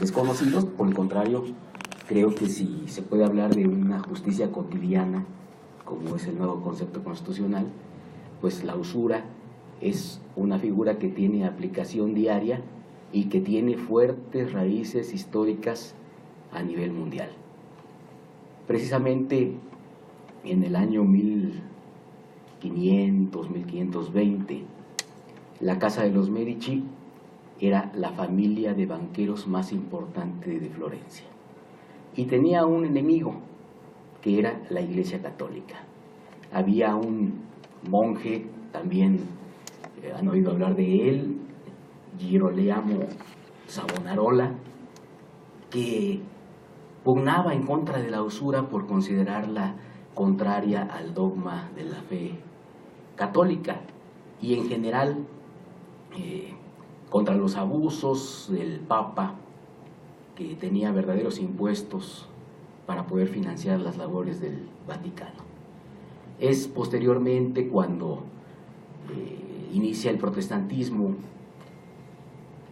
desconocidos. Por el contrario, creo que si se puede hablar de una justicia cotidiana, como es el nuevo concepto constitucional, pues la usura es una figura que tiene aplicación diaria y que tiene fuertes raíces históricas a nivel mundial. Precisamente en el año 1520, la Casa de los Medici era la familia de banqueros más importante de Florencia y tenía un enemigo que era la Iglesia Católica. Había un monje, también han oído hablar de él, Girolamo Savonarola, que pugnaba en contra de la usura por considerarla contraria al dogma de la fe católica y en general contra los abusos del Papa, que tenía verdaderos impuestos para poder financiar las labores del Vaticano. Es posteriormente cuando inicia el protestantismo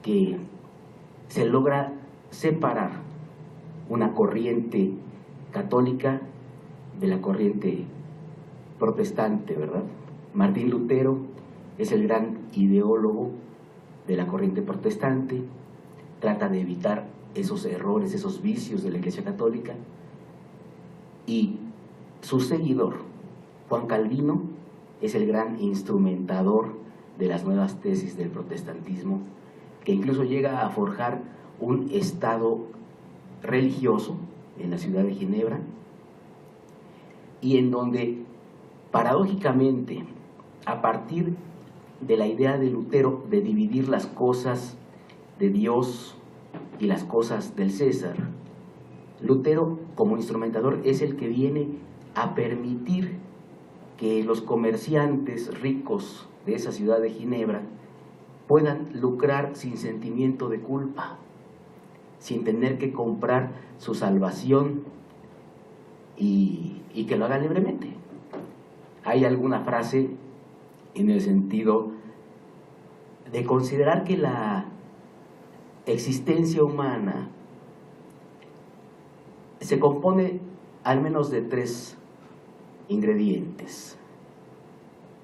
que se logra separar una corriente católica de la corriente protestante, ¿verdad? Martín Lutero es el gran ideólogo de la corriente protestante, trata de evitar esos errores, esos vicios de la Iglesia Católica, y su seguidor, Juan Calvino, es el gran instrumentador de las nuevas tesis del protestantismo, que incluso llega a forjar un estado religioso en la ciudad de Ginebra, y en donde, paradójicamente, a partir de la idea de Lutero de dividir las cosas de Dios y las cosas del César, Lutero, como instrumentador, es el que viene a permitir que los comerciantes ricos de esa ciudad de Ginebra puedan lucrar sin sentimiento de culpa, sin tener que comprar su salvación y que lo hagan libremente. Hay alguna frase en el sentido de considerar que la existencia humana se compone al menos de 3 ingredientes: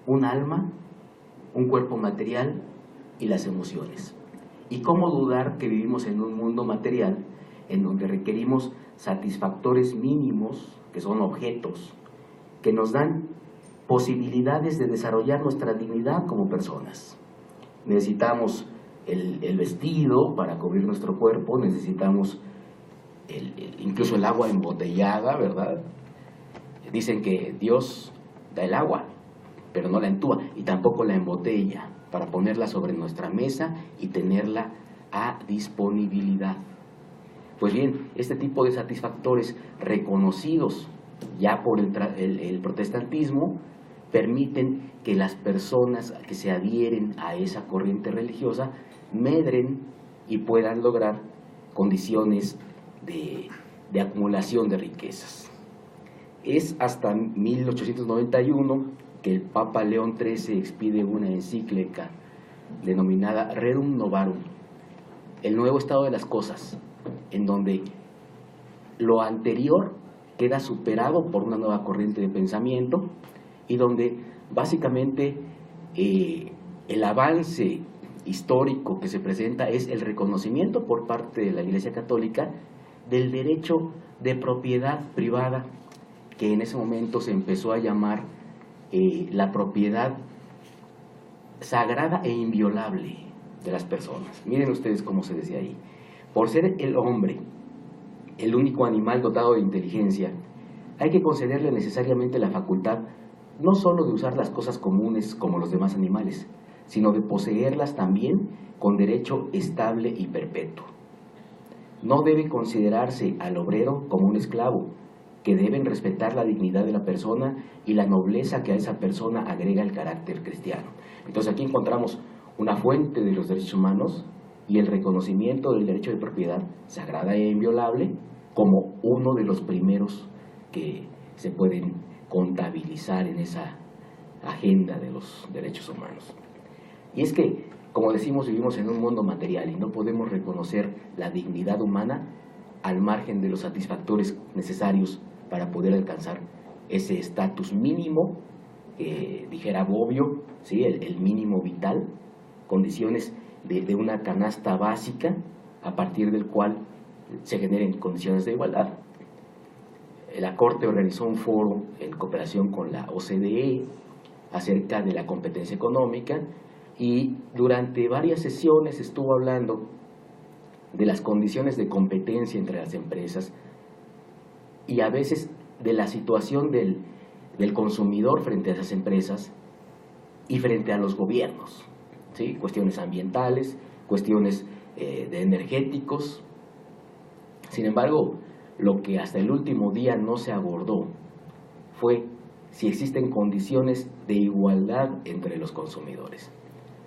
un alma, un cuerpo material y las emociones. Y cómo dudar que vivimos en un mundo material en donde requerimos satisfactores mínimos, que son objetos, que nos dan posibilidades de desarrollar nuestra dignidad como personas. Necesitamos el vestido para cubrir nuestro cuerpo, necesitamos incluso el agua embotellada, ¿verdad? Dicen que Dios da el agua, pero no la entúa, y tampoco la embotella, para ponerla sobre nuestra mesa y tenerla a disponibilidad. Pues bien, este tipo de satisfactores reconocidos ya por el protestantismo permiten que las personas que se adhieren a esa corriente religiosa medren y puedan lograr condiciones de acumulación de riquezas. Es hasta 1891 que el Papa León XIII expide una encíclica denominada Rerum Novarum, el nuevo estado de las cosas, en donde lo anterior queda superado por una nueva corriente de pensamiento y donde básicamente el avance histórico que se presenta es el reconocimiento por parte de la Iglesia Católica del derecho de propiedad privada, que en ese momento se empezó a llamar la propiedad sagrada e inviolable de las personas. Miren ustedes cómo se decía ahí: por ser el hombre el único animal dotado de inteligencia, hay que concederle necesariamente la facultad no sólo de usar las cosas comunes como los demás animales, sino de poseerlas también con derecho estable y perpetuo. No debe considerarse al obrero como un esclavo, que deben respetar la dignidad de la persona y la nobleza que a esa persona agrega el carácter cristiano. Entonces aquí encontramos una fuente de los derechos humanos y el reconocimiento del derecho de propiedad sagrada e inviolable como uno de los primeros que se pueden contabilizar en esa agenda de los derechos humanos. Y es que como decimos, vivimos en un mundo material y no podemos reconocer la dignidad humana al margen de los satisfactores necesarios para poder alcanzar ese estatus mínimo, dijera Bobbio, ¿sí? el mínimo vital, condiciones de una canasta básica a partir del cual se generen condiciones de igualdad. La Corte organizó un foro en cooperación con la OCDE acerca de la competencia económica y durante varias sesiones estuvo hablando de las condiciones de competencia entre las empresas y a veces de la situación del consumidor frente a esas empresas y frente a los gobiernos, ¿sí? Cuestiones ambientales, cuestiones de energéticos. Sin embargo, lo que hasta el último día no se abordó fue si existen condiciones de igualdad entre los consumidores.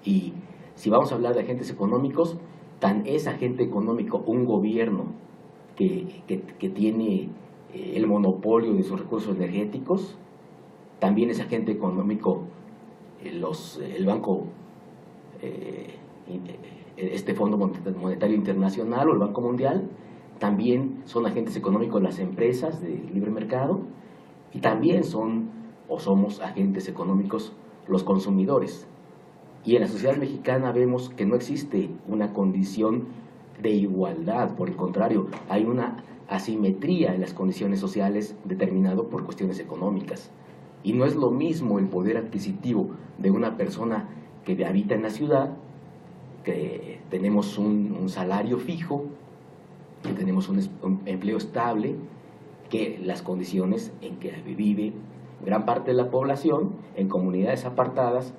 Y si vamos a hablar de agentes económicos, tan es agente económico un gobierno que tiene el monopolio de sus recursos energéticos, también es agente económico el Banco, este Fondo Monetario Internacional o el Banco Mundial, también son agentes económicos las empresas de libre mercado y también son o somos agentes económicos los consumidores. Y en la sociedad mexicana vemos que no existe una condición de igualdad, por el contrario, hay una asimetría en las condiciones sociales determinado por cuestiones económicas. Y no es lo mismo el poder adquisitivo de una persona que habita en la ciudad, que tenemos un salario fijo, que tenemos un empleo estable, que las condiciones en que vive gran parte de la población en comunidades apartadas,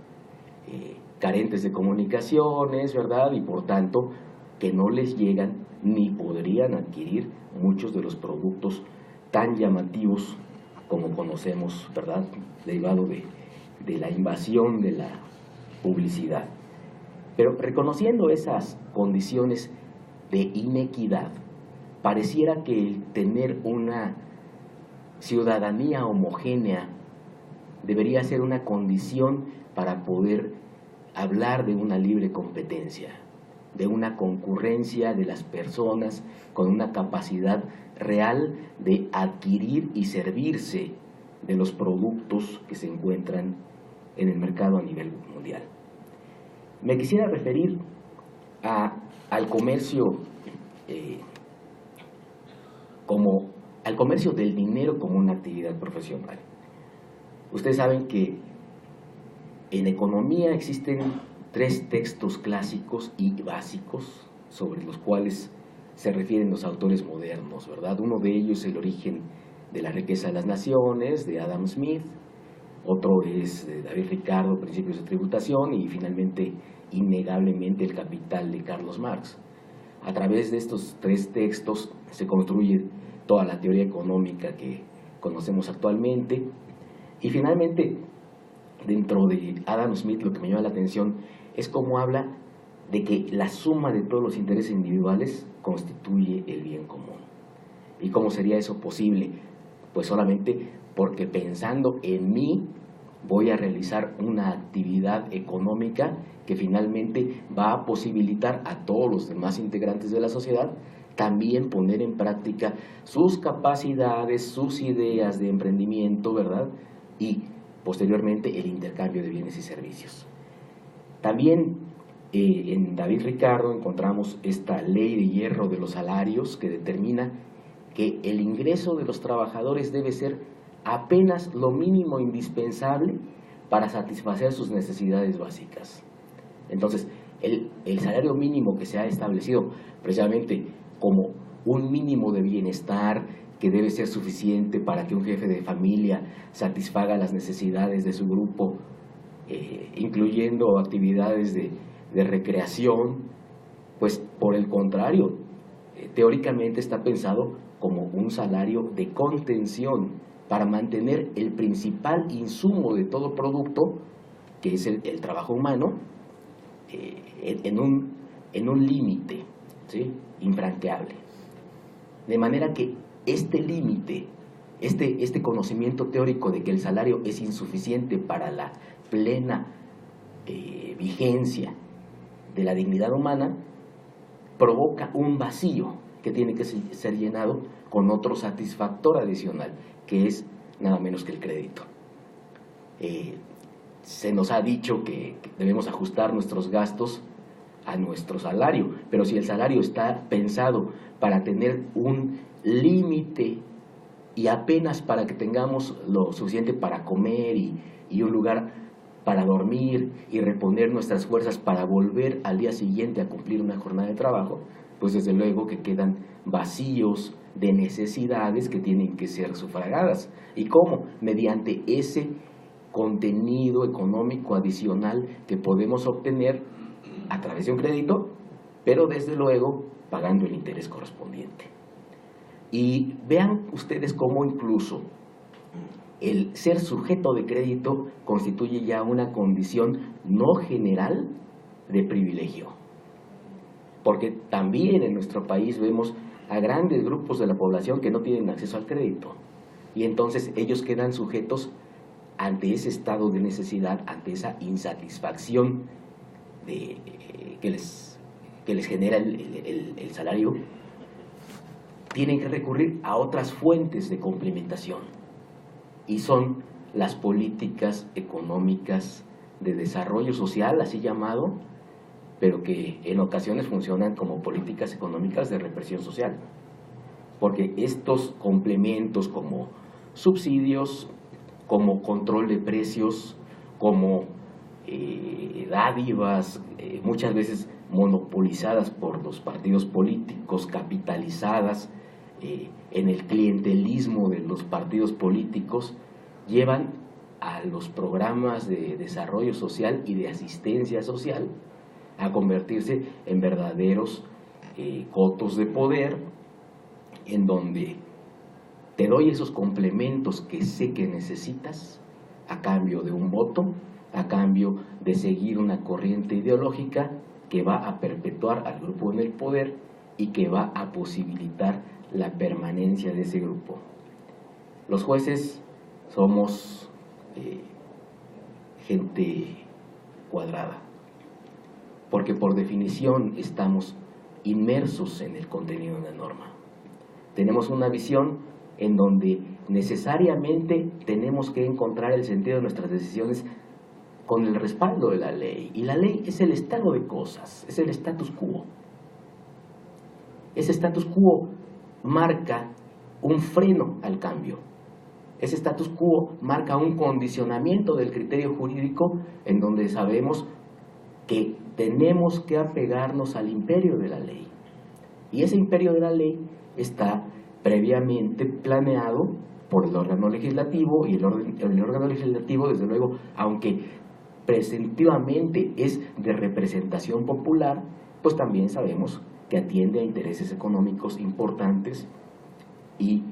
carentes de comunicaciones, ¿verdad? Y por tanto que no les llegan ni podrían adquirir muchos de los productos tan llamativos como conocemos, ¿verdad? Derivado de la invasión de la publicidad. Pero reconociendo esas condiciones de inequidad, pareciera que el tener una ciudadanía homogénea debería ser una condición para poder hablar de una libre competencia, de una concurrencia de las personas con una capacidad real de adquirir y servirse de los productos que se encuentran en el mercado a nivel mundial. Me quisiera referir al comercio al comercio del dinero como una actividad profesional. Ustedes saben que en economía existen 3 textos clásicos y básicos sobre los cuales se refieren los autores modernos, ¿verdad? Uno de ellos es El origen de la riqueza de las naciones, de Adam Smith. Otro es de David Ricardo, Principios de tributación, y finalmente, innegablemente, El capital de Carlos Marx. A través de estos 3 textos se construye toda la teoría económica que conocemos actualmente. Y finalmente, dentro de Adam Smith, lo que me llama la atención es cómo habla de que la suma de todos los intereses individuales constituye el bien común. ¿Y cómo sería eso posible? Pues solamente porque pensando en mí voy a realizar una actividad económica que finalmente va a posibilitar a todos los demás integrantes de la sociedad también poner en práctica sus capacidades, sus ideas de emprendimiento, ¿verdad? Y posteriormente el intercambio de bienes y servicios. También en David Ricardo encontramos esta ley de hierro de los salarios que determina que el ingreso de los trabajadores debe ser apenas lo mínimo indispensable para satisfacer sus necesidades básicas. Entonces, el salario mínimo que se ha establecido precisamente como un mínimo de bienestar que debe ser suficiente para que un jefe de familia satisfaga las necesidades de su grupo, incluyendo actividades de recreación, pues por el contrario, teóricamente está pensado como un salario de contención para mantener el principal insumo de todo producto, que es el trabajo humano, en un límite, ¿sí?, infranqueable. De manera que este límite, este conocimiento teórico de que el salario es insuficiente para la plena vigencia de la dignidad humana, provoca un vacío que tiene que ser llenado con otro satisfactor adicional, que es nada menos que el crédito. Se nos ha dicho que debemos ajustar nuestros gastos a nuestro salario, pero si el salario está pensado para tener un límite y apenas para que tengamos lo suficiente para comer y un lugar para dormir y reponer nuestras fuerzas para volver al día siguiente a cumplir una jornada de trabajo, pues desde luego que quedan vacíos de necesidades que tienen que ser sufragadas. ¿Y cómo? Mediante ese contenido económico adicional que podemos obtener a través de un crédito, pero desde luego pagando el interés correspondiente. Y vean ustedes cómo incluso el ser sujeto de crédito constituye ya una condición no general de privilegio. Porque también en nuestro país vemos a grandes grupos de la población que no tienen acceso al crédito. Y entonces ellos quedan sujetos ante ese estado de necesidad, ante esa insatisfacción que les genera el salario, tienen que recurrir a otras fuentes de complementación. Y son las políticas económicas de desarrollo social, así llamado, pero que en ocasiones funcionan como políticas económicas de represión social. Porque estos complementos como subsidios, como control de precios, como dádivas, muchas veces monopolizadas por los partidos políticos, capitalizadas en el clientelismo de los partidos políticos, llevan a los programas de desarrollo social y de asistencia social a convertirse en verdaderos cotos de poder, en donde te doy esos complementos que sé que necesitas a cambio de un voto, a cambio de seguir una corriente ideológica que va a perpetuar al grupo en el poder y que va a posibilitar la permanencia de ese grupo. Los jueces somos gente cuadrada, porque por definición estamos inmersos en el contenido de la norma. Tenemos una visión en donde necesariamente tenemos que encontrar el sentido de nuestras decisiones con el respaldo de la ley. Y la ley es el estado de cosas, es el status quo. Ese status quo marca un freno al cambio. Ese status quo marca un condicionamiento del criterio jurídico en donde sabemos que tenemos que apegarnos al imperio de la ley. Y ese imperio de la ley está previamente planeado por el órgano legislativo, y el órgano legislativo, desde luego, aunque presentivamente es de representación popular, pues también sabemos que atiende a intereses económicos importantes y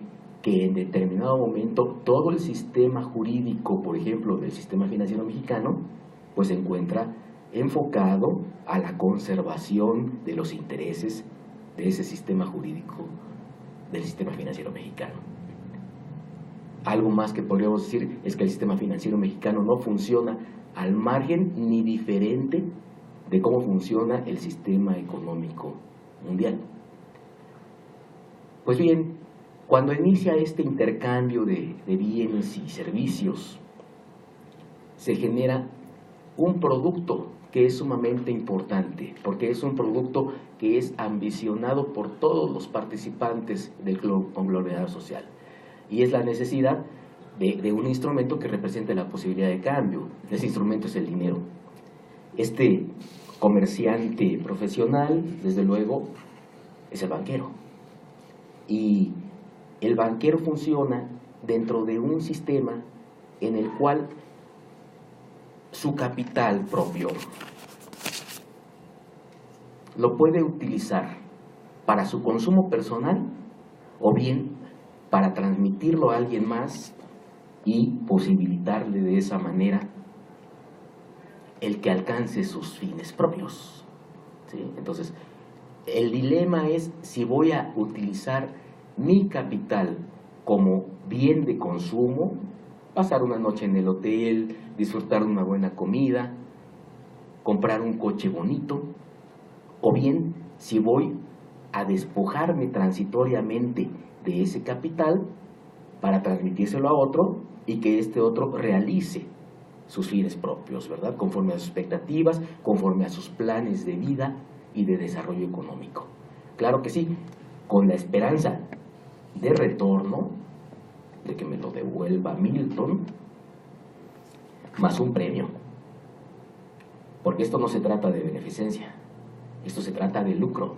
que en determinado momento todo el sistema jurídico, por ejemplo, del sistema financiero mexicano, pues se encuentra enfocado a la conservación de los intereses de ese sistema jurídico del sistema financiero mexicano. Algo más que podríamos decir es que el sistema financiero mexicano no funciona al margen ni diferente de cómo funciona el sistema económico mundial. Pues bien, cuando inicia este intercambio de bienes y servicios, se genera un producto que es sumamente importante, porque es un producto que es ambicionado por todos los participantes del conglomerado social, y es la necesidad de un instrumento que represente la posibilidad de cambio. Ese instrumento es el dinero. Este comerciante profesional, desde luego, es el banquero, y el banquero funciona dentro de un sistema en el cual su capital propio lo puede utilizar para su consumo personal o bien para transmitirlo a alguien más y posibilitarle de esa manera el que alcance sus fines propios, ¿sí? Entonces, el dilema es si voy a utilizar mi capital como bien de consumo, pasar una noche en el hotel, disfrutar de una buena comida, comprar un coche bonito, o bien si voy a despojarme transitoriamente de ese capital para transmitírselo a otro y que este otro realice sus fines propios, ¿verdad? Conforme a sus expectativas, conforme a sus planes de vida y de desarrollo económico. Claro que sí, con la esperanza de retorno, de que me lo devuelva Milton, más un premio. Porque esto no se trata de beneficencia, esto se trata de lucro.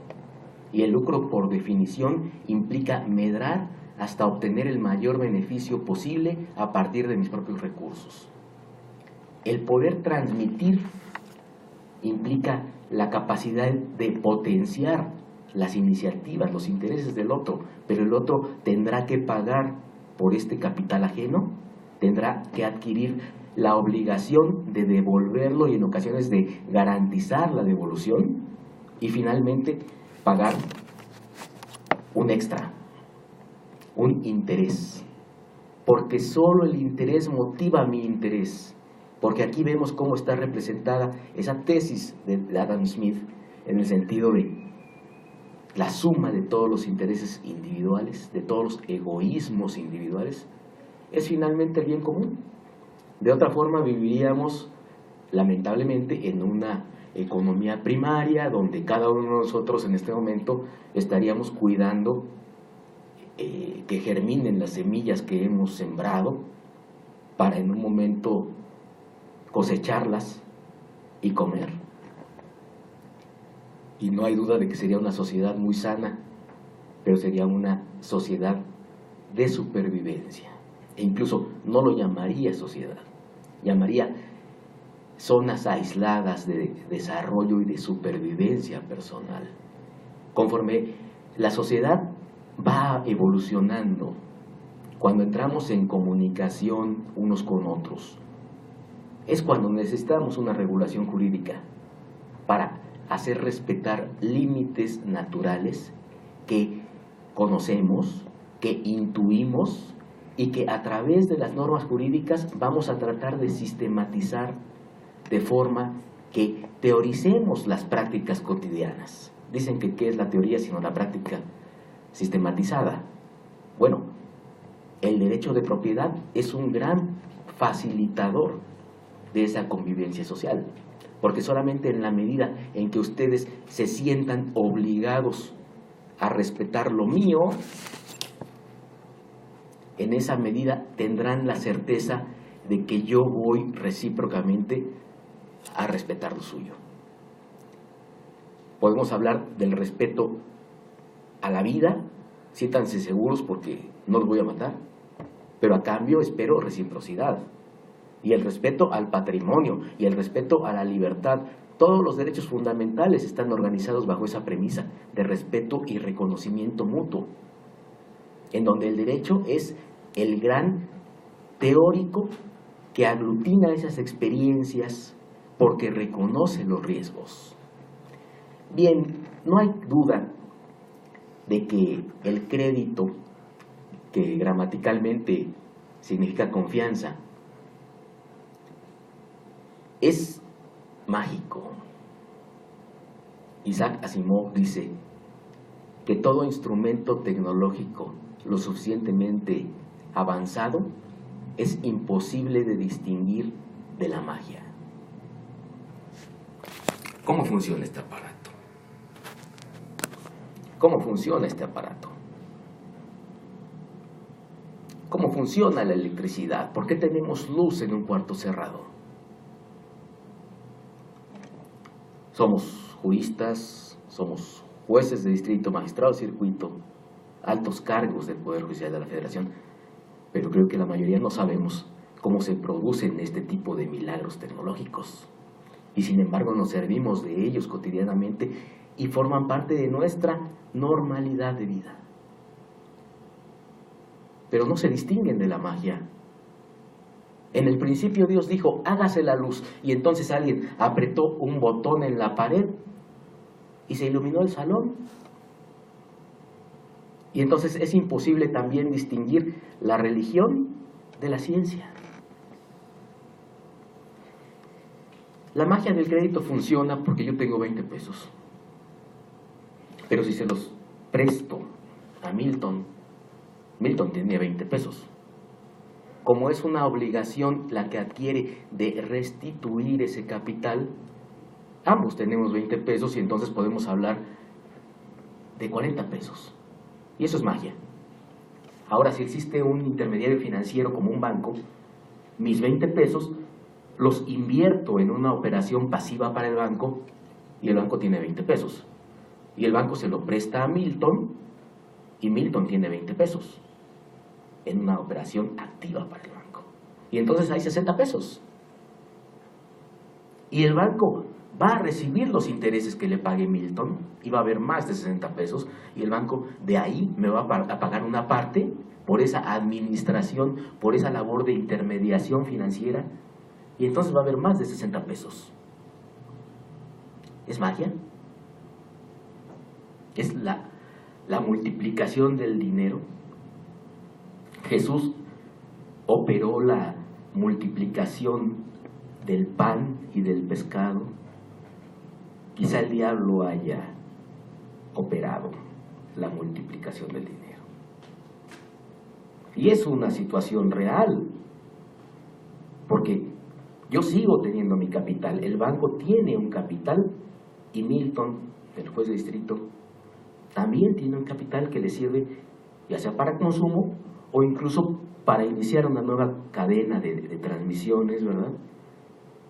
Y el lucro, por definición, implica medrar hasta obtener el mayor beneficio posible a partir de mis propios recursos. El poder transmitir implica la capacidad de potenciar las iniciativas, los intereses del otro, pero el otro tendrá que pagar por este capital ajeno, tendrá que adquirir la obligación de devolverlo y en ocasiones de garantizar la devolución y finalmente pagar un extra, un interés, porque solo el interés motiva mi interés, porque aquí vemos cómo está representada esa tesis de Adam Smith en el sentido de la suma de todos los intereses individuales, de todos los egoísmos individuales, es finalmente el bien común. De otra forma viviríamos lamentablemente en una economía primaria donde cada uno de nosotros en este momento estaríamos cuidando que germinen las semillas que hemos sembrado para en un momento cosecharlas y comer. Y no hay duda de que sería una sociedad muy sana, pero sería una sociedad de supervivencia. E incluso no lo llamaría sociedad, llamaría zonas aisladas de desarrollo y de supervivencia personal. Conforme la sociedad va evolucionando, cuando entramos en comunicación unos con otros, es cuando necesitamos una regulación jurídica para hacer respetar límites naturales que conocemos, que intuimos y que a través de las normas jurídicas vamos a tratar de sistematizar de forma que teoricemos las prácticas cotidianas. Dicen que ¿qué es la teoría sino la práctica sistematizada? Bueno, el derecho de propiedad es un gran facilitador de esa convivencia social, porque solamente en la medida en que ustedes se sientan obligados a respetar lo mío, en esa medida tendrán la certeza de que yo voy recíprocamente a respetar lo suyo. Podemos hablar del respeto a la vida, siéntanse seguros porque no los voy a matar, pero a cambio espero reciprocidad. Y el respeto al patrimonio y el respeto a la libertad. Todos los derechos fundamentales están organizados bajo esa premisa de respeto y reconocimiento mutuo, en donde el derecho es el gran teórico que aglutina esas experiencias porque reconoce los riesgos. Bien, no hay duda de que el crédito, que gramaticalmente significa confianza, es mágico. Isaac Asimov dice que todo instrumento tecnológico lo suficientemente avanzado es imposible de distinguir de la magia. ¿Cómo funciona este aparato? ¿Cómo funciona este aparato? ¿Cómo funciona la electricidad? ¿Por qué tenemos luz en un cuarto cerrado? Somos juristas, somos jueces de distrito, magistrados de circuito, altos cargos del Poder Judicial de la Federación, pero creo que la mayoría no sabemos cómo se producen este tipo de milagros tecnológicos. Y sin embargo nos servimos de ellos cotidianamente y forman parte de nuestra normalidad de vida. Pero no se distinguen de la magia. En el principio Dios dijo, hágase la luz, y entonces alguien apretó un botón en la pared y se iluminó el salón. Y entonces es imposible también distinguir la religión de la ciencia. La magia del crédito funciona porque yo tengo 20 pesos Pero si se los presto a Milton, Milton tiene 20 pesos. Como es una obligación la que adquiere de restituir ese capital, ambos tenemos 20 pesos y entonces podemos hablar de 40 pesos. Y eso es magia. Ahora, si existe un intermediario financiero como un banco, mis 20 pesos los invierto en una operación pasiva para el banco y el banco tiene 20 pesos. Y el banco se lo presta a Milton y Milton tiene 20 pesos en una operación activa para el banco. Y entonces hay 60 pesos. Y el banco va a recibir los intereses que le pague Milton y va a haber más de 60 pesos y el banco de ahí me va a pagar una parte por esa administración, por esa labor de intermediación financiera y entonces va a haber más de 60 pesos. ¿Es magia? ¿Es la multiplicación del dinero? Jesús operó la multiplicación del pan y del pescado. Quizá el diablo haya operado la multiplicación del dinero. Y es una situación real, porque yo sigo teniendo mi capital, el banco tiene un capital y Milton, el juez de distrito, también tiene un capital que le sirve ya sea para consumo o incluso para iniciar una nueva cadena de transmisiones, ¿verdad?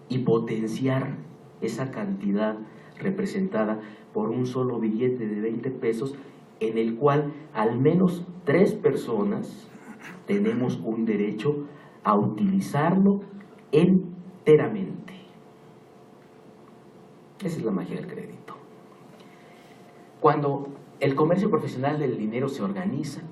Y potenciar esa cantidad representada por un solo billete de 20 pesos en el cual al menos 3 personas tenemos un derecho a utilizarlo enteramente. Esa es la magia del crédito. Cuando el comercio profesional del dinero se organiza,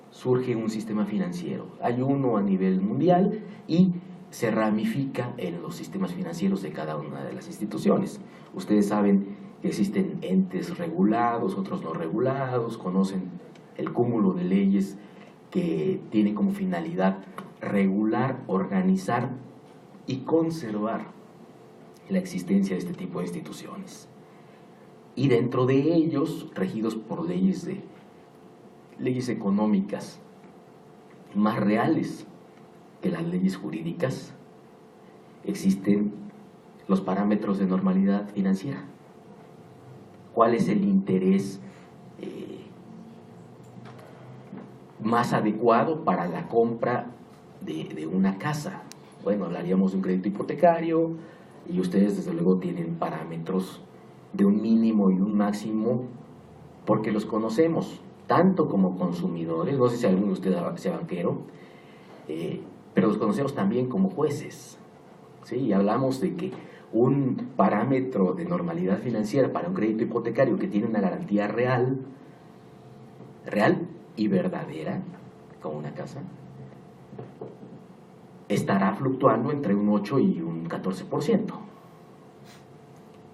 surge un sistema financiero. Hay uno a nivel mundial y se ramifica en los sistemas financieros de cada una de las instituciones. Ustedes saben que existen entes regulados, otros no regulados, conocen el cúmulo de leyes que tienen como finalidad regular, organizar y conservar la existencia de este tipo de instituciones. Y dentro de ellos, regidos por leyes económicas más reales que las leyes jurídicas, existen los parámetros de normalidad financiera. ¿Cuál es el interés más adecuado para la compra de una casa? Bueno, hablaríamos de un crédito hipotecario y ustedes desde luego tienen parámetros de un mínimo y un máximo porque los conocemos tanto como consumidores, no sé si alguno de ustedes sea banquero, pero los conocemos también como jueces, ¿sí? Y hablamos de que un parámetro de normalidad financiera para un crédito hipotecario que tiene una garantía real y verdadera, como una casa, estará fluctuando entre un 8 y un 14%.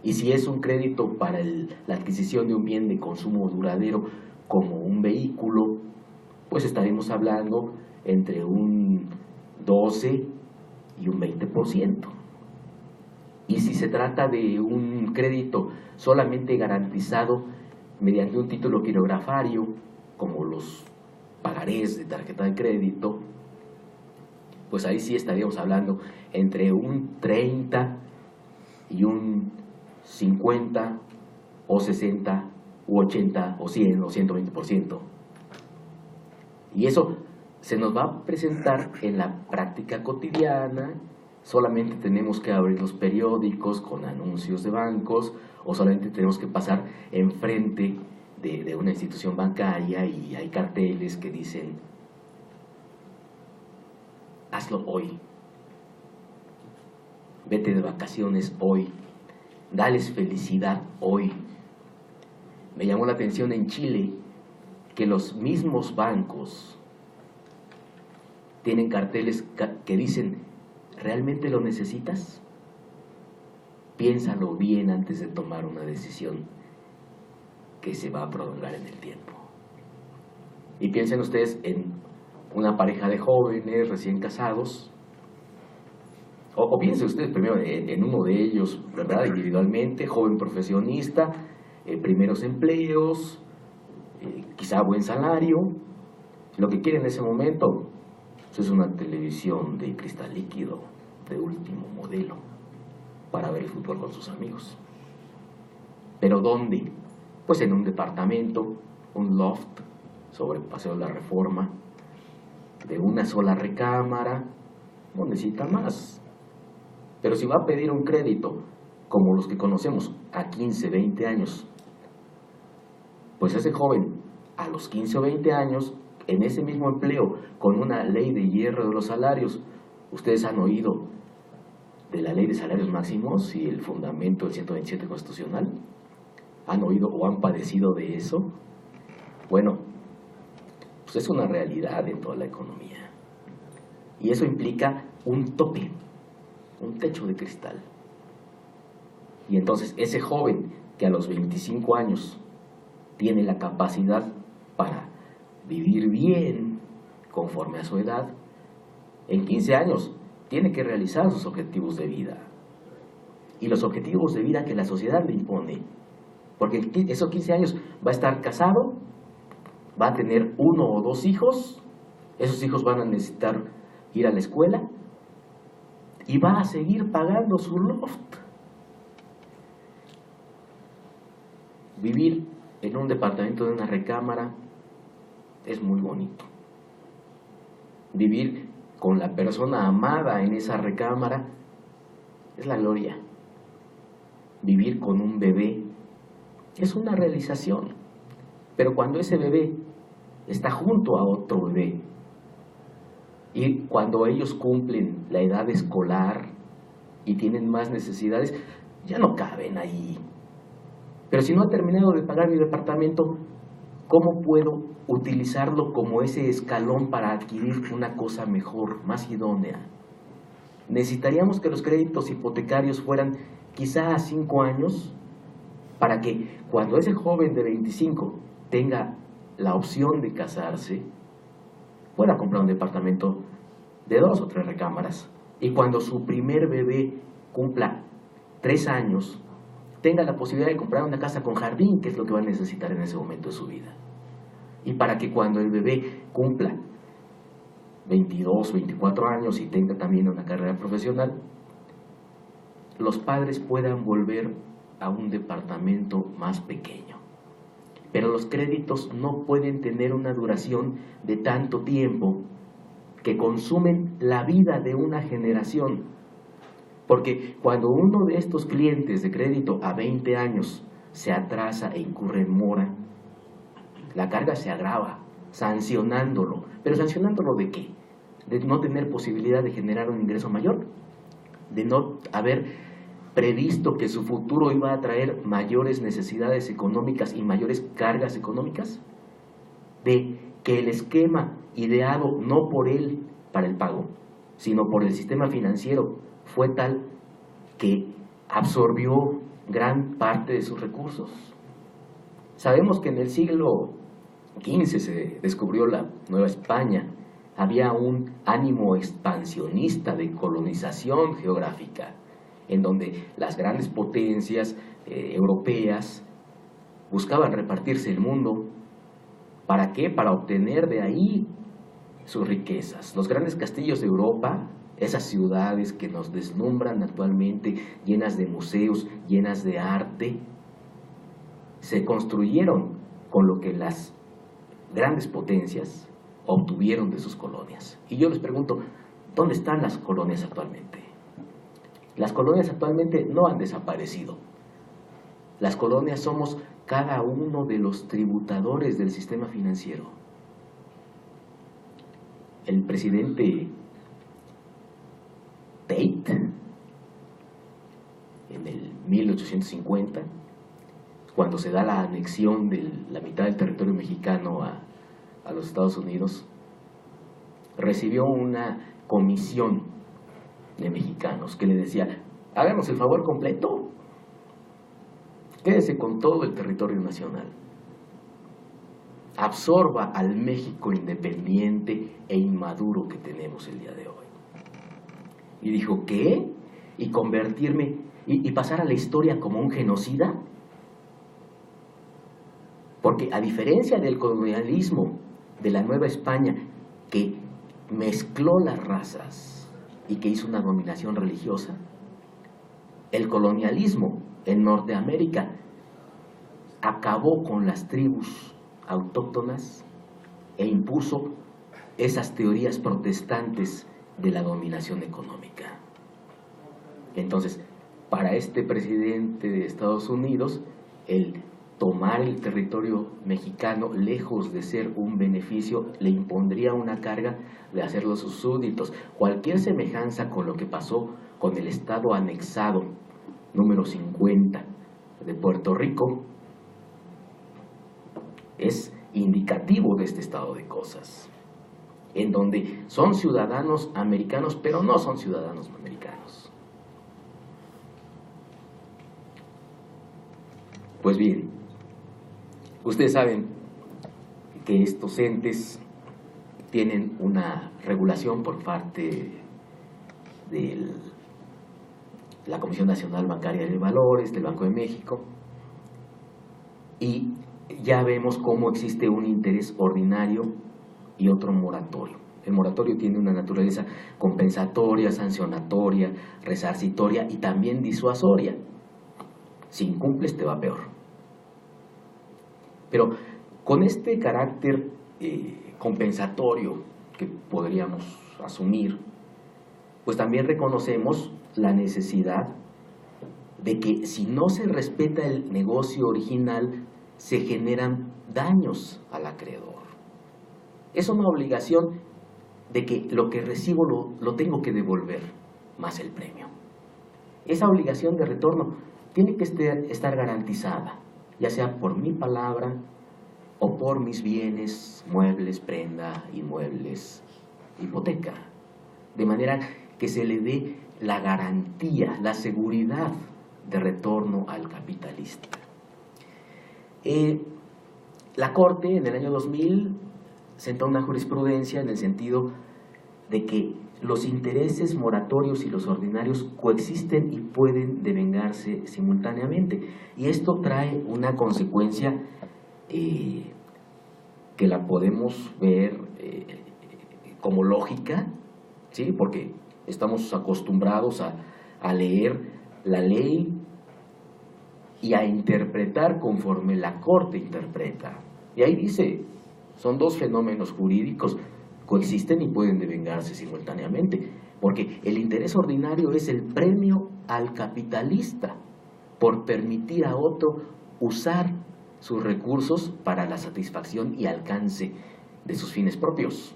Y si es un crédito para la adquisición de un bien de consumo duradero como un vehículo, pues estaremos hablando entre un 12 y un 20%. Y si se trata de un crédito solamente garantizado mediante un título quirografario, como los pagarés de tarjeta de crédito, pues ahí sí estaríamos hablando entre un 30 y un 50 o 60 u 80 o 100 o 120%. Y eso se nos va a presentar en la práctica cotidiana. Solamente tenemos que abrir los periódicos con anuncios de bancos o solamente tenemos que pasar enfrente de una institución bancaria y hay carteles que dicen hazlo hoy, vete de vacaciones hoy, dales felicidad hoy. Me llamó la atención en Chile que los mismos bancos tienen carteles que dicen ¿realmente lo necesitas? Piénsalo bien antes de tomar una decisión que se va a prolongar en el tiempo. Y piensen ustedes en una pareja de jóvenes recién casados, o piensen ustedes primero en uno de ellos, ¿verdad? Individualmente, joven profesionista, primeros empleos, quizá buen salario. Lo que quiere en ese momento pues, es una televisión de cristal líquido, de último modelo, para ver el fútbol con sus amigos. ¿Pero dónde? Pues en un departamento, un loft sobre Paseo de la Reforma, de una sola recámara, no necesita más. Pero si va a pedir un crédito, como los que conocemos, a 15, 20 años, pues ese joven, a los 15 o 20 años, en ese mismo empleo, con una ley de hierro de los salarios, ustedes han oído de la ley de salarios máximos y el fundamento del 127 constitucional, ¿han oído o han padecido de eso? Bueno, pues es una realidad en toda la economía. Y eso implica un tope, un techo de cristal. Y entonces ese joven que a los 25 años tiene la capacidad para vivir bien conforme a su edad, en 15 años tiene que realizar sus objetivos de vida. Y los objetivos de vida que la sociedad le impone. Porque esos 15 años va a estar casado, va a tener 1 o 2 hijos, esos hijos van a necesitar ir a la escuela y va a seguir pagando su loft. Vivir en un departamento de una recámara es muy bonito. Vivir con la persona amada en esa recámara es la gloria. Vivir con un bebé es una realización. Pero cuando ese bebé está junto a otro bebé y cuando ellos cumplen la edad escolar y tienen más necesidades, ya no caben ahí. Pero si no he terminado de pagar mi departamento, ¿cómo puedo utilizarlo como ese escalón para adquirir una cosa mejor, más idónea? Necesitaríamos que los créditos hipotecarios fueran quizá a 5 años para que cuando ese joven de 25 tenga la opción de casarse, pueda comprar un departamento de 2 o 3 recámaras. Y cuando su primer bebé cumpla 3 años, tenga la posibilidad de comprar una casa con jardín, que es lo que va a necesitar en ese momento de su vida. Y para que cuando el bebé cumpla 22, 24 años y tenga también una carrera profesional, los padres puedan volver a un departamento más pequeño. Pero los créditos no pueden tener una duración de tanto tiempo que consumen la vida de una generación. Porque cuando uno de estos clientes de crédito a 20 años se atrasa e incurre en mora, la carga se agrava, sancionándolo. ¿Pero sancionándolo de qué? De no tener posibilidad de generar un ingreso mayor, de no haber previsto que su futuro iba a traer mayores necesidades económicas y mayores cargas económicas, de que el esquema ideado no por él para el pago, sino por el sistema financiero, fue tal que absorbió gran parte de sus recursos. Sabemos que en el siglo XV se descubrió la Nueva España. Había un ánimo expansionista de colonización geográfica, en donde las grandes potencias europeas buscaban repartirse el mundo. ¿Para qué? Para obtener de ahí sus riquezas. Los grandes castillos de Europa, esas ciudades que nos deslumbran actualmente, llenas de museos, llenas de arte, se construyeron con lo que las grandes potencias obtuvieron de sus colonias. Y yo les pregunto, ¿dónde están las colonias actualmente? Las colonias actualmente no han desaparecido. Las colonias somos cada uno de los tributadores del sistema financiero. El presidente Tate, en el 1850, cuando se da la anexión de la mitad del territorio mexicano a los Estados Unidos, recibió una comisión de mexicanos que le decía: háganos el favor completo, quédese con todo el territorio nacional, absorba al México independiente e inmaduro que tenemos el día de hoy. Y dijo: ¿qué? ¿Y convertirme y pasar a la historia como un genocida? Porque a diferencia del colonialismo de la Nueva España, que mezcló las razas y que hizo una dominación religiosa, el colonialismo en Norteamérica acabó con las tribus autóctonas e impuso esas teorías protestantes de la dominación económica. Entonces, para este presidente de Estados Unidos, el tomar el territorio mexicano, lejos de ser un beneficio, le impondría una carga de hacerlos sus súbditos. Cualquier semejanza con lo que pasó con el estado anexado número 50 de Puerto Rico es indicativo de este estado de cosas, en donde son ciudadanos americanos, pero no son ciudadanos americanos. Pues bien, ustedes saben que estos entes tienen una regulación por parte de la Comisión Nacional Bancaria de Valores, del Banco de México, y ya vemos cómo existe un interés ordinario y otro moratorio. El moratorio tiene una naturaleza compensatoria, sancionatoria, resarcitoria y también disuasoria. Si incumples te va peor. Pero con este carácter compensatorio que podríamos asumir, pues también reconocemos la necesidad de que si no se respeta el negocio original, se generan daños al acreedor. Es una obligación de que lo que recibo lo tengo que devolver, más el premio. Esa obligación de retorno tiene que estar garantizada, ya sea por mi palabra o por mis bienes, muebles, prenda, inmuebles, hipoteca. De manera que se le dé la garantía, la seguridad de retorno al capitalista. La Corte en el año 2000 sentó una jurisprudencia en el sentido de que los intereses moratorios y los ordinarios coexisten y pueden devengarse simultáneamente. Y esto trae una consecuencia que la podemos ver como lógica, ¿sí? Porque estamos acostumbrados a leer la ley y a interpretar conforme la Corte interpreta. Y ahí dice, son dos fenómenos jurídicos, coexisten y pueden devengarse simultáneamente, porque el interés ordinario es el premio al capitalista por permitir a otro usar sus recursos para la satisfacción y alcance de sus fines propios.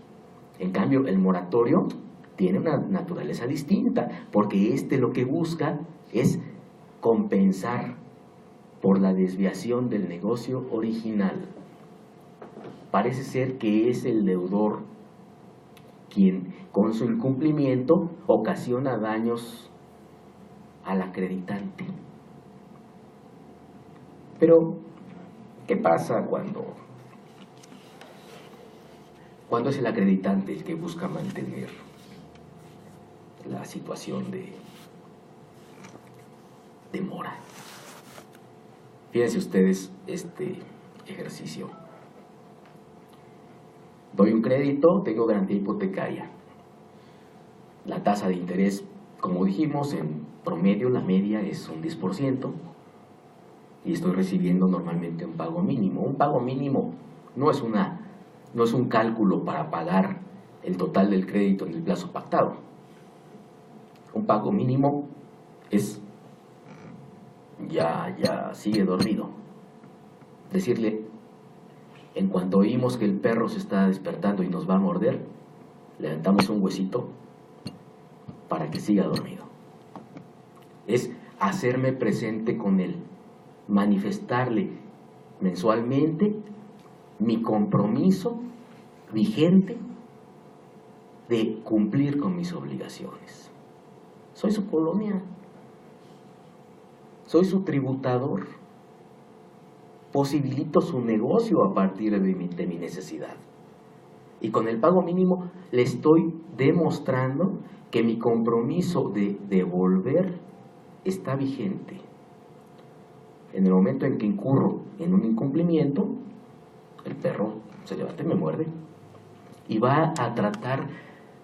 En cambio, el moratorio tiene una naturaleza distinta, porque lo que busca es compensar por la desviación del negocio original. Parece ser que es el deudor quien con su incumplimiento ocasiona daños al acreditante. Pero, ¿qué pasa cuando es el acreditante el que busca mantener la situación de mora? Fíjense ustedes este ejercicio. Doy un crédito, tengo garantía hipotecaria. La tasa de interés, como dijimos, en promedio la media es un 10%, y estoy recibiendo normalmente un pago mínimo. Un pago mínimo no es un cálculo para pagar el total del crédito en el plazo pactado. Un pago mínimo es ya sigue dormido. Decirle, en cuanto oímos que el perro se está despertando y nos va a morder, le aventamos un huesito para que siga dormido. Es hacerme presente con él, manifestarle mensualmente mi compromiso vigente de cumplir con mis obligaciones. Soy su colonia, soy su tributador, posibilito su negocio a partir de mi necesidad. Y con el pago mínimo le estoy demostrando que mi compromiso de devolver está vigente. En el momento en que incurro en un incumplimiento, el perro se levanta y me muerde. Y va a tratar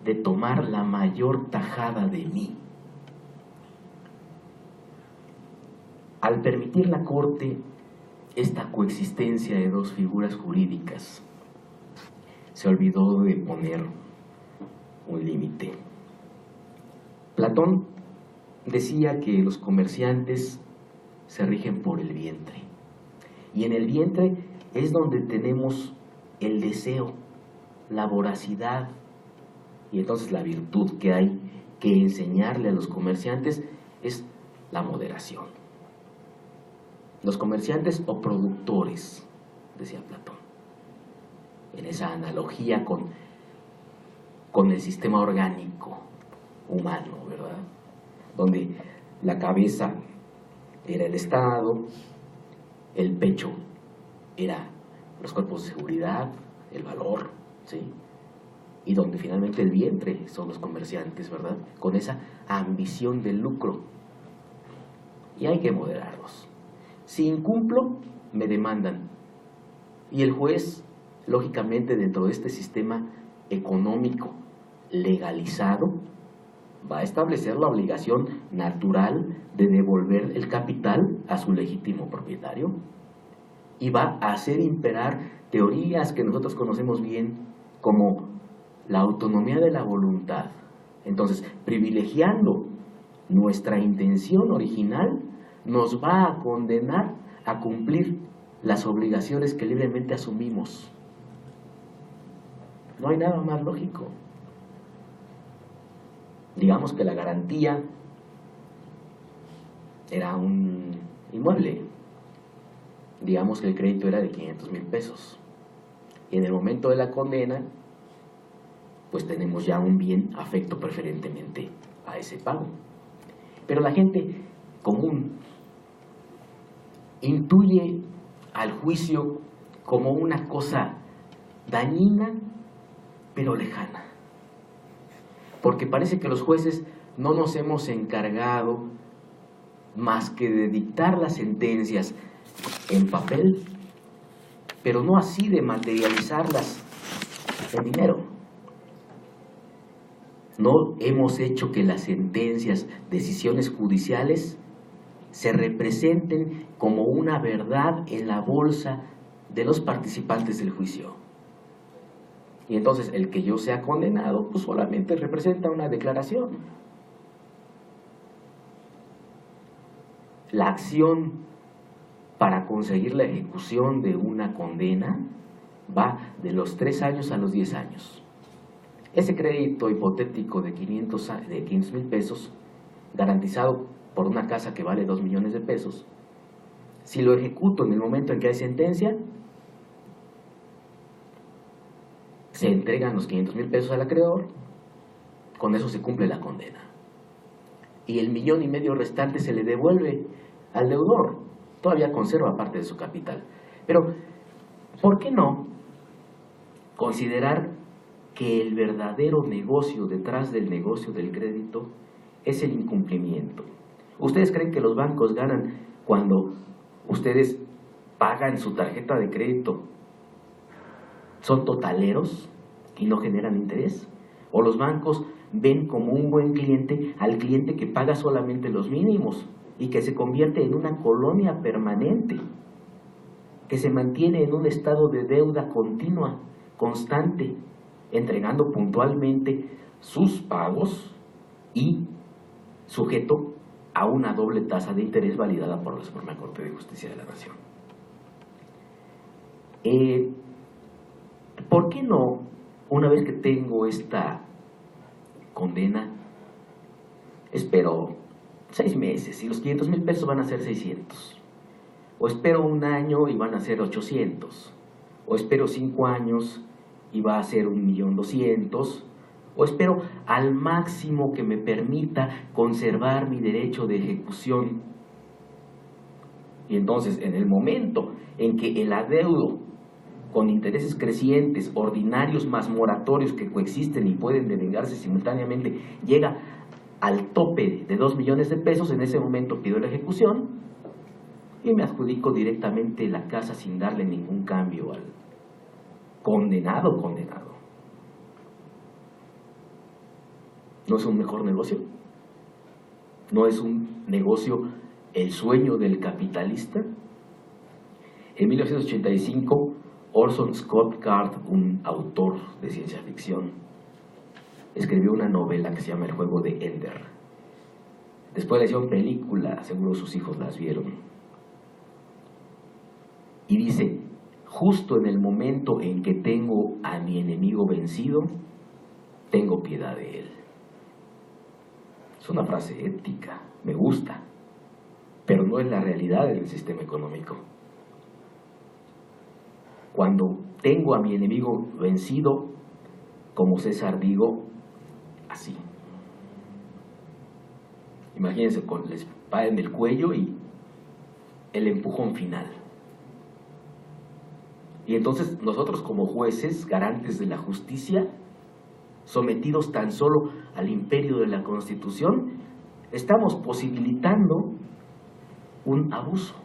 de tomar la mayor tajada de mí. Al permitir la Corte esta coexistencia de dos figuras jurídicas, se olvidó de poner un límite. Platón decía que los comerciantes se rigen por el vientre, y en el vientre es donde tenemos el deseo, la voracidad, y entonces la virtud que hay que enseñarle a los comerciantes es la moderación. Los comerciantes o productores, decía Platón, en esa analogía con el sistema orgánico humano, ¿verdad? Donde la cabeza era el Estado, el pecho era los cuerpos de seguridad, el valor, ¿sí? Y donde finalmente el vientre son los comerciantes, ¿verdad? Con esa ambición del lucro. Y hay que moderarlos. Si incumplo, me demandan. Y el juez, lógicamente, dentro de este sistema económico legalizado, va a establecer la obligación natural de devolver el capital a su legítimo propietario. Y va a hacer imperar teorías que nosotros conocemos bien como la autonomía de la voluntad. Entonces, privilegiando nuestra intención original, nos va a condenar a cumplir las obligaciones que libremente asumimos. No hay nada más lógico. Digamos que la garantía era un inmueble. Digamos que el crédito era de 500,000 pesos. Y en el momento de la condena, pues tenemos ya un bien afecto preferentemente a ese pago. Pero la gente común intuye al juicio como una cosa dañina, pero lejana. Porque parece que los jueces no nos hemos encargado más que de dictar las sentencias en papel, pero no así de materializarlas en dinero. No hemos hecho que las sentencias, decisiones judiciales, se representen como una verdad en la bolsa de los participantes del juicio. Y entonces el que yo sea condenado, pues solamente representa una declaración. La acción para conseguir la ejecución de una condena va de los 3 años a los 10 años. Ese crédito hipotético de 500,000 pesos, garantizado por una casa que vale 2 millones de pesos, si lo ejecuto en el momento en que hay sentencia, se entregan los 500,000 pesos al acreedor, con eso se cumple la condena. Y el 1,5 millones restante se le devuelve al deudor, todavía conserva parte de su capital. Pero, ¿por qué no considerar que el verdadero negocio detrás del negocio del crédito es el incumplimiento? ¿Ustedes creen que los bancos ganan cuando ustedes pagan su tarjeta de crédito? ¿Son totaleros y no generan interés? ¿O los bancos ven como un buen cliente al cliente que paga solamente los mínimos y que se convierte en una colonia permanente, que se mantiene en un estado de deuda continua, constante, entregando puntualmente sus pagos y sujeto a una doble tasa de interés validada por la Suprema Corte de Justicia de la Nación? ¿Por qué no, una vez que tengo esta condena, espero 6 meses y los 500,000 pesos van a ser 600? O espero 1 año y van a ser 800. O espero 5 años y va a ser 1,200,000. O espero al máximo que me permita conservar mi derecho de ejecución. Y entonces, en el momento en que el adeudo, con intereses crecientes, ordinarios más moratorios que coexisten y pueden devengarse simultáneamente, llega al tope de 2 millones de pesos, en ese momento pido la ejecución y me adjudico directamente la casa sin darle ningún cambio condenado. ¿No es un mejor negocio? ¿No es un negocio el sueño del capitalista? En 1985, Orson Scott Card, un autor de ciencia ficción, escribió una novela que se llama El juego de Ender. Después le hicieron película, seguro sus hijos las vieron. Y dice, justo en el momento en que tengo a mi enemigo vencido, tengo piedad de él. Es una frase ética, me gusta, pero no es la realidad del sistema económico. Cuando tengo a mi enemigo vencido, como César digo, así. Imagínense con la espada en el cuello y el empujón final. Y entonces nosotros como jueces, garantes de la justicia, sometidos tan solo al imperio de la Constitución, estamos posibilitando un abuso.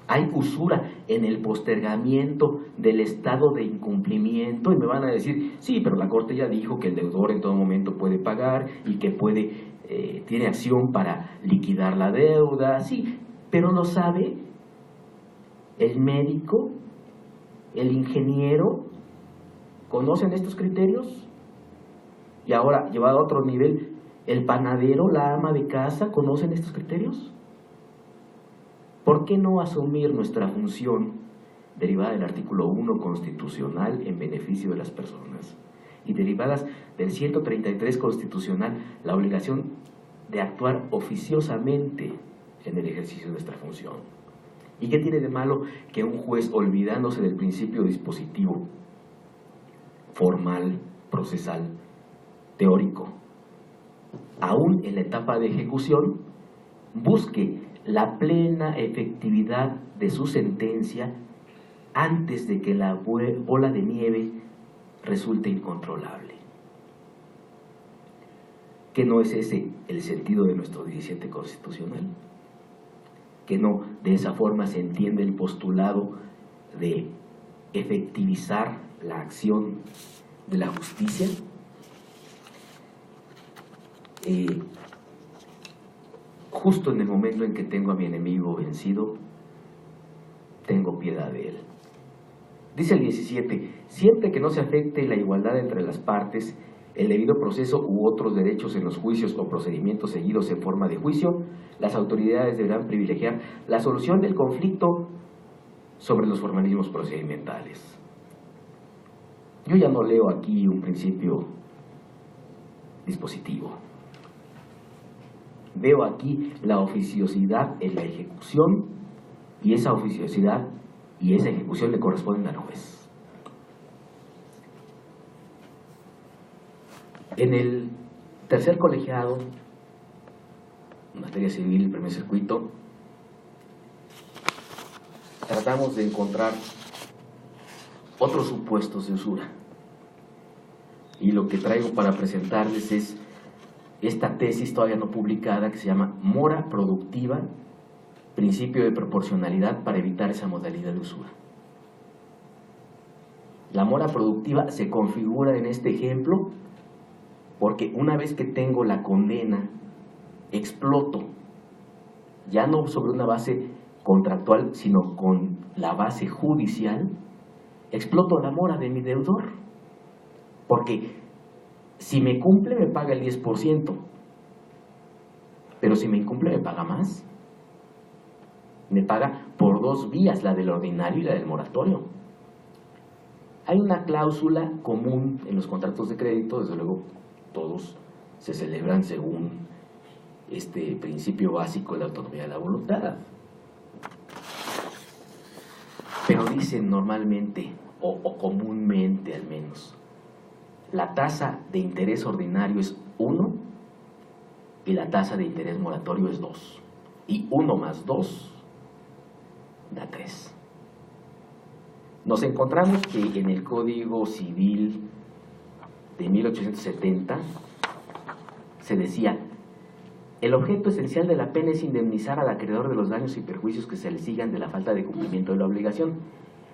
Hay usura en el postergamiento del estado de incumplimiento y me van a decir, sí, pero la Corte ya dijo que el deudor en todo momento puede pagar y que tiene acción para liquidar la deuda, sí, pero lo sabe el médico, el ingeniero, ¿conocen estos criterios? Y ahora, llevado a otro nivel, el panadero, la ama de casa, ¿conocen estos criterios? ¿Por qué no asumir nuestra función derivada del artículo 1 constitucional en beneficio de las personas y derivadas del 133 constitucional, la obligación de actuar oficiosamente en el ejercicio de nuestra función? ¿Y qué tiene de malo que un juez, olvidándose del principio dispositivo formal, procesal, teórico, aún en la etapa de ejecución, busque la plena efectividad de su sentencia antes de que la bola de nieve resulte incontrolable? ¿Que no es ese el sentido de nuestro 17 constitucional? ¿Que no de esa forma se entiende el postulado de efectivizar la acción de la justicia? Justo en el momento en que tengo a mi enemigo vencido, tengo piedad de él. Dice el 17, siempre que no se afecte la igualdad entre las partes, el debido proceso u otros derechos en los juicios o procedimientos seguidos en forma de juicio, las autoridades deberán privilegiar la solución del conflicto sobre los formalismos procedimentales. Yo ya no leo aquí un principio dispositivo. Veo aquí la oficiosidad en la ejecución y esa oficiosidad y esa ejecución le corresponden al juez. En el tercer colegiado, materia civil, primer circuito, tratamos de encontrar otros supuestos de usura. Y lo que traigo para presentarles es esta tesis todavía no publicada que se llama Mora Productiva, principio de proporcionalidad para evitar esa modalidad de usura. La mora productiva se configura en este ejemplo porque una vez que tengo la condena, exploto, ya no sobre una base contractual, sino con la base judicial, exploto la mora de mi deudor. Porque si me cumple me paga el 10%, pero si me incumple me paga más. Me paga por dos vías, la del ordinario y la del moratorio. Hay una cláusula común en los contratos de crédito, desde luego todos se celebran según este principio básico de la autonomía de la voluntad. Pero dicen normalmente, o comúnmente al menos, la tasa de interés ordinario es 1 y la tasa de interés moratorio es 2. Y 1 más 2 da 3. Nos encontramos que en el Código Civil de 1870 se decía: el objeto esencial de la pena es indemnizar al acreedor de los daños y perjuicios que se le sigan de la falta de cumplimiento de la obligación,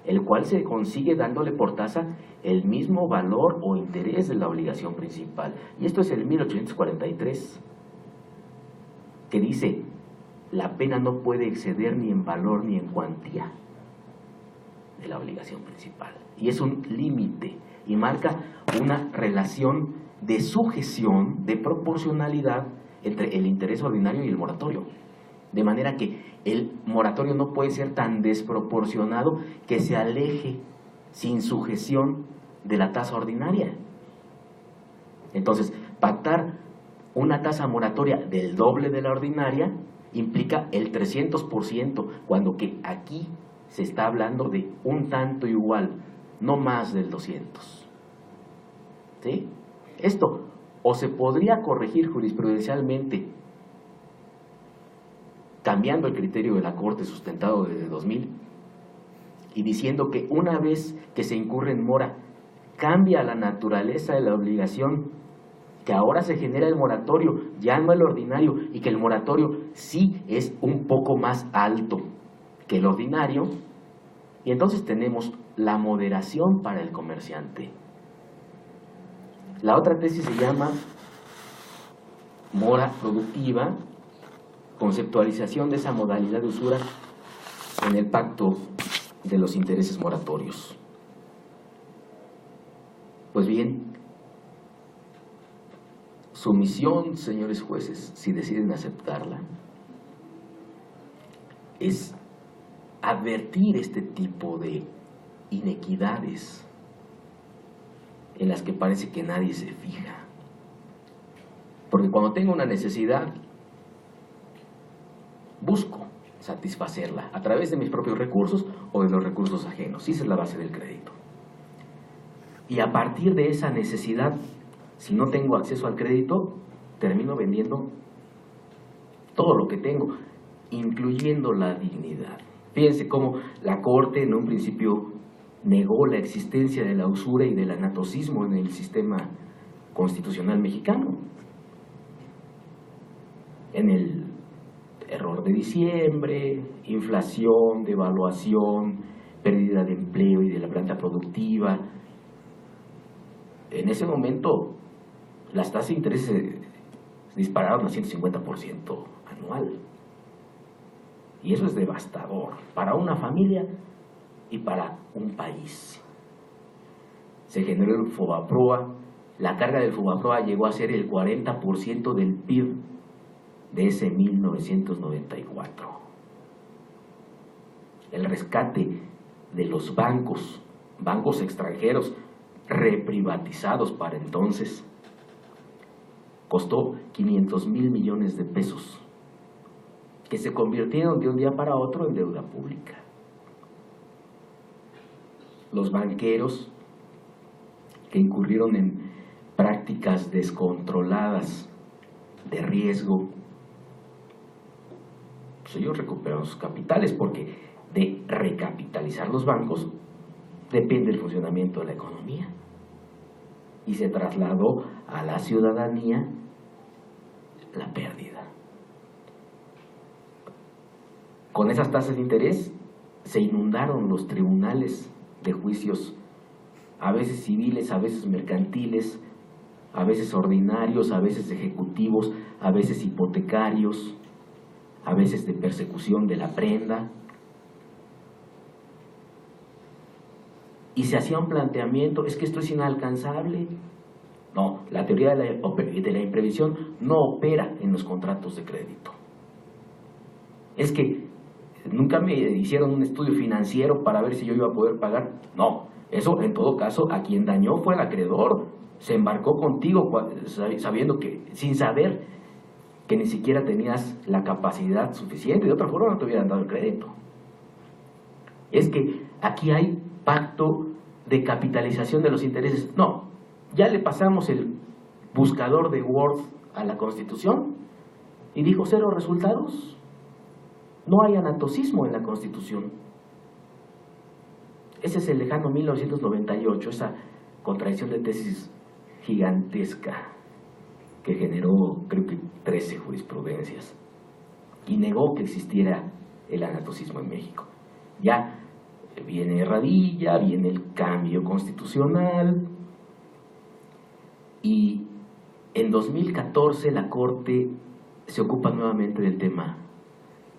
el cual se consigue dándole por tasa el mismo valor o interés de la obligación principal. Y esto es el 1843, que dice, la pena no puede exceder ni en valor ni en cuantía de la obligación principal. Y es un límite y marca una relación de sujeción, de proporcionalidad entre el interés ordinario y el moratorio. De manera que el moratorio no puede ser tan desproporcionado que se aleje sin sujeción de la tasa ordinaria. Entonces, pactar una tasa moratoria del doble de la ordinaria implica el 300%, cuando que aquí se está hablando de un tanto igual, no más del 200. ¿Sí? Esto o se podría corregir jurisprudencialmente cambiando el criterio de la Corte sustentado desde 2000 y diciendo que una vez que se incurre en mora cambia la naturaleza de la obligación, que ahora se genera el moratorio, ya no el ordinario, y que el moratorio sí es un poco más alto que el ordinario, y entonces tenemos la moderación para el comerciante. La otra tesis se llama mora productiva, conceptualización de esa modalidad de usura en el pacto de los intereses moratorios. Pues bien, su misión, señores jueces, si deciden aceptarla, es advertir este tipo de inequidades en las que parece que nadie se fija. Porque cuando tengo una necesidad, busco satisfacerla a través de mis propios recursos o de los recursos ajenos. Esa es la base del crédito. Y a partir de esa necesidad, si no tengo acceso al crédito, termino vendiendo todo lo que tengo, incluyendo la dignidad. Fíjense cómo la Corte en un principio negó la existencia de la usura y del anatocismo en el sistema constitucional mexicano. En el error de diciembre, inflación, devaluación, pérdida de empleo y de la planta productiva. En ese momento las tasas de interés se dispararon a 150% anual. Y eso es devastador para una familia y para un país. Se generó el Fobaproa. La carga del Fobaproa llegó a ser el 40% del PIB de ese 1994. El rescate de los bancos extranjeros reprivatizados para entonces, costó 500,000 millones de pesos, que se convirtieron de un día para otro en deuda pública. Los banqueros que incurrieron en prácticas descontroladas de riesgo, pues ellos recuperaron sus capitales, porque de recapitalizar los bancos depende el funcionamiento de la economía. Y se trasladó a la ciudadanía la pérdida. Con esas tasas de interés se inundaron los tribunales de juicios, a veces civiles, a veces mercantiles, a veces ordinarios, a veces ejecutivos, a veces hipotecarios, a veces de persecución de la prenda. Y se hacía un planteamiento, es que esto es inalcanzable. No, la teoría de la imprevisión no opera en los contratos de crédito. Es que nunca me hicieron un estudio financiero para ver si yo iba a poder pagar. No, eso en todo caso a quien dañó fue el acreedor. Se embarcó contigo sabiendo que, sin saber que ni siquiera tenías la capacidad suficiente, de otra forma no te hubieran dado el crédito. Es que aquí hay pacto de capitalización de los intereses. No, ya le pasamos el buscador de Word a la Constitución y dijo 0 resultados. No hay anatocismo en la Constitución. Ese es el lejano 1998, esa contradicción de tesis gigantesca que generó, creo que 13 jurisprudencias, y negó que existiera el anatocismo en México. Ya viene Radilla, viene el cambio constitucional, y en 2014 la Corte se ocupa nuevamente del tema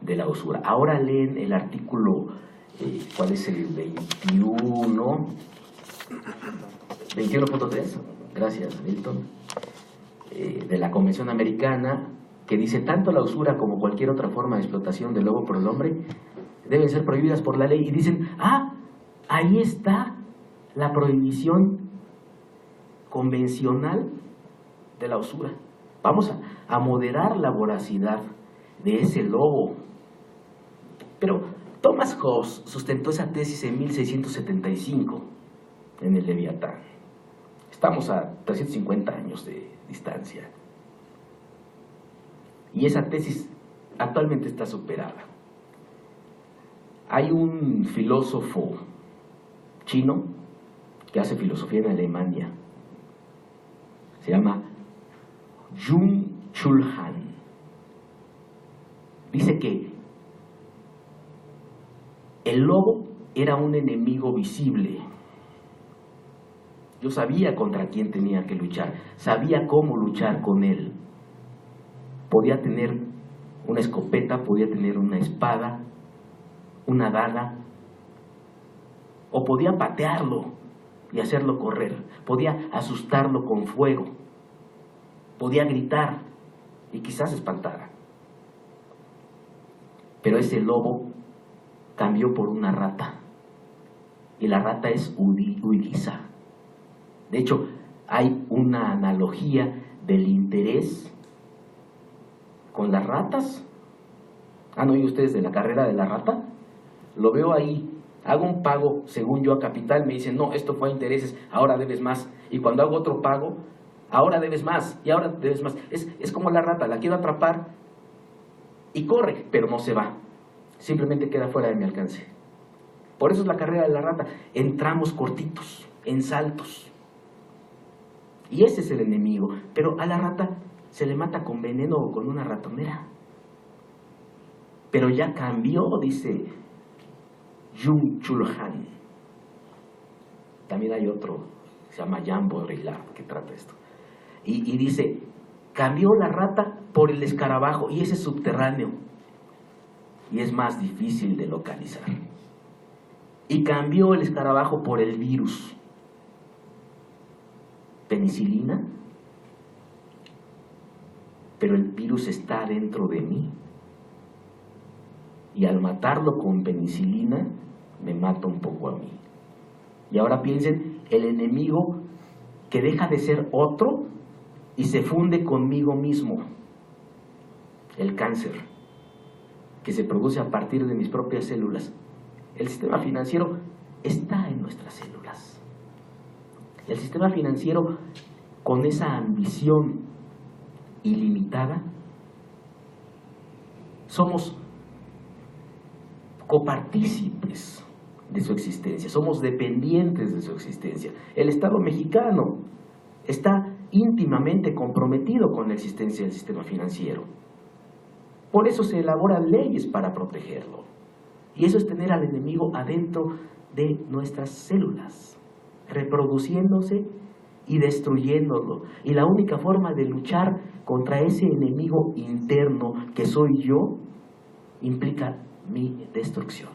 de la usura. Ahora leen el artículo, ¿cuál es el 21? 21.3, gracias Milton, de la Convención Americana, que dice: tanto la usura como cualquier otra forma de explotación del lobo por el hombre deben ser prohibidas por la ley. Y dicen: ah, ahí está la prohibición convencional de la usura. Vamos a moderar la voracidad de ese lobo. Pero Thomas Hobbes sustentó esa tesis en 1675 en el Leviatán. Estamos a 350 años de distancia. Y esa tesis actualmente está superada. Hay un filósofo chino que hace filosofía en Alemania. Se llama Byung-Chul Han. Dice que el lobo era un enemigo visible. Yo sabía contra quién tenía que luchar, sabía cómo luchar con él. Podía tener una escopeta, podía tener una espada, una daga, o podía patearlo y hacerlo correr, podía asustarlo con fuego, podía gritar y quizás espantara. Pero ese lobo cambió por una rata, y la rata es huidiza. De hecho, hay una analogía del interés con las ratas. ¿Han oído ustedes de la carrera de la rata? Lo veo ahí. Hago un pago, según yo, a capital, me dicen: no, esto fue a intereses, ahora debes más. Y cuando hago otro pago, ahora debes más, y ahora debes más. Es como la rata, la quiero atrapar y corre, pero no se va. Simplemente queda fuera de mi alcance. Por eso es la carrera de la rata. En tramos cortitos, en saltos. Y ese es el enemigo. Pero a la rata se le mata con veneno o con una ratonera. Pero ya cambió, dice Byung-Chul Han. También hay otro, se llama Jean Baudrillard, que trata esto. Y dice: cambió la rata por el escarabajo, y ese es subterráneo y es más difícil de localizar. Y cambió el escarabajo por el virus. Penicilina, pero el virus está dentro de mí, y al matarlo con penicilina me mata un poco a mí. Y ahora piensen, el enemigo que deja de ser otro y se funde conmigo mismo, el cáncer, que se produce a partir de mis propias células. El sistema financiero está en nuestras células. El sistema financiero, con esa ambición ilimitada, somos copartícipes de su existencia, somos dependientes de su existencia. El Estado mexicano está íntimamente comprometido con la existencia del sistema financiero. Por eso se elaboran leyes para protegerlo. Y eso es tener al enemigo adentro de nuestras células, reproduciéndose y destruyéndolo. Y la única forma de luchar contra ese enemigo interno que soy yo implica mi destrucción.